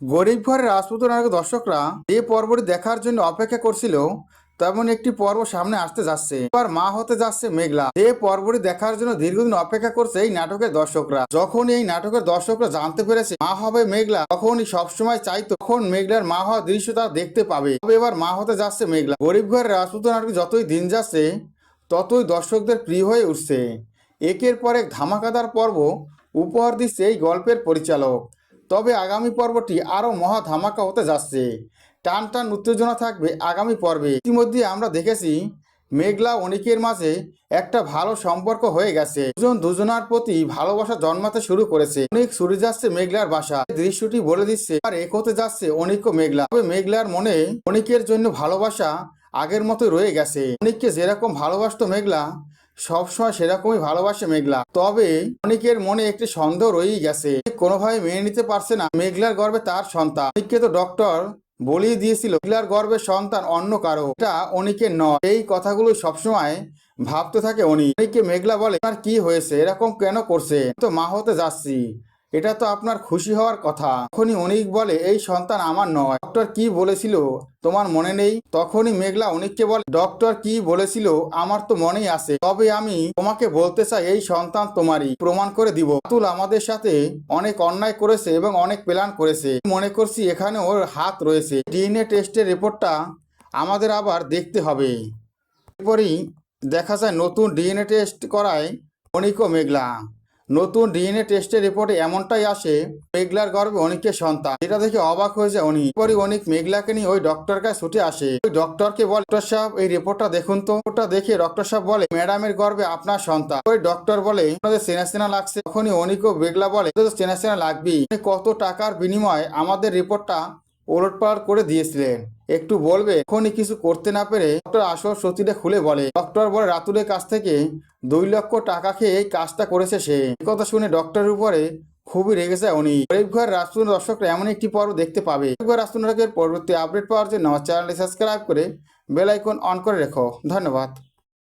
গরিব ঘরের রাজপুত নায়ক দর্শকরা যে পর্বটি দেখার জন্য অপেক্ষা করছিল তেমন একটি পর্ব সামনে আসতে যাচ্ছে। এবার মা হতে যাচ্ছে মেঘলা। যে পর্বটি দেখার জন্য দীর্ঘদিন অপেক্ষা করছে এই নাটকের দর্শকরা। যখন এই নাটকের দর্শকরা জানতে পেরেছে মা হবে মেঘলা, তখনই সবসময় চাইতো তখন মেঘলার মা হওয়ার দৃশ্য তারা দেখতে পাবে। তবে এবার মা হতে যাচ্ছে মেঘলা। গরিব ঘরের রাজপুত নাটক যতই দিন যাচ্ছে ততই দর্শকদের প্রিয় হয়ে উঠছে। একের পর এক ধামাকাদার পর্ব উপহার দিচ্ছে এই গল্পের পরিচালক। তবে আগামী পর্বটি আরও মহা ধামাকা হতে যাচ্ছে। টান টান উত্তেজনা থাকবে আগামী পর্বে। ইতিমধ্যে আমরা দেখেছি মেঘলা অনিকের মাঝে একটা ভালো সম্পর্ক হয়ে গেছে। দুজন দুজনার প্রতি ভালোবাসা জন্মাতে শুরু করেছে। অনিক ছুটে যাচ্ছে মেঘলার বাসা। দৃশ্যটি বলে দিচ্ছে আর এক হতে যাচ্ছে অনিক ও মেঘলা। তবে মেঘলার মনে অনিকের জন্য ভালোবাসা আগের মতো রয়ে গেছে। অনিককে যেরকম ভালোবাসতো মেঘলা সবসময় সেরকমই ভালোবাসে মেঘলা। তবে অনিকের মনে একটি সন্দেহ রয়েই গেছে। কোনোভাবে মেনে নিতে পারছে না মেঘলার গর্ভে তার সন্তান। অনিককে তো ডক্টর বলেই দিয়েছিল মেঘলার গর্ভের সন্তান অন্য কারো, এটা অনিকের নয়। এই কথাগুলো সবসময় ভাবতে থাকে অনিক। অনিককে মেঘলা বলে আপনার কি হয়েছে, এরকম কেন করছে, তো মা হতে যাচ্ছি, এটা তো আপনার খুশি হওয়ার কথা। তখনই অনিক বলে এই সন্তান আমার নয়, ডক্টর কি বলেছিল তোমার মনে নেই? তখনই মেঘলা অনিককে বলে ডক্টর কি বলেছিল আমার তো মনেই আছে, তবে আমি তোমাকে বলতে চাই এই সন্তান তোমারই, প্রমাণ করে দিব। রাতুল আমাদের সাথে অনেক অন্যায় করেছে এবং অনেক প্ল্যান করেছে, মনে করছি এখানে ওর হাত রয়েছে। ডিএনএ টেস্টের রিপোর্টটা আমাদের আবার দেখতে হবে। এরপরই দেখা যায় নতুন ডিএনএ টেস্ট করায় অনিক ও মেঘলা। নতুন ডিএনএ টেস্টের রিপোর্টে এমনটাই আসে মেঘলার গর্ভে অনিকের সন্তান। এটা দেখে অবাক হয়ে যায় অনিক। পরে অনিক মেঘলাকে নিয়ে ওই ডক্টর কাছে ছুটে আসে। ওই ডক্টরকে বলে ডক্টর সাহেব এই রিপোর্টটা দেখুন তো। রিপোর্টটা দেখে ডক্টর সাহেব বলে ম্যাডামের গর্ভে আপনার সন্তান। ওই ডক্টর বলে আপনাদের চেনা চেনা লাগছে। তখনই অনিক ও মেঘলা বলে চেনা চেনা লাগবেই, কত টাকার বিনিময়ে আমাদের রিপোর্টটা ওলটপালট করে দিয়েছিলেন একটু বলবে? এখনই কিছু করতে না পেরে ডক্টর আসল সত্যিটা খুলে বলে। ডক্টর বলে রাতুলের কাছ থেকে 2 লক্ষ টাকা খেয়ে এই কাজটা করেছে সে। এই কথা শুনে ডক্টরের উপরে খুবই রেগে যায় উনি। গরিব ঘর রাজপুত দর্শকরা এমন একটি পর্ব দেখতে পাবে। গরিব ঘর রাজপুত নাটকের পরবর্তী আপডেট পাওয়ার জন্য চ্যানেলটি সাবস্ক্রাইব করে বেল আইকন অন করে রেখো। ধন্যবাদ।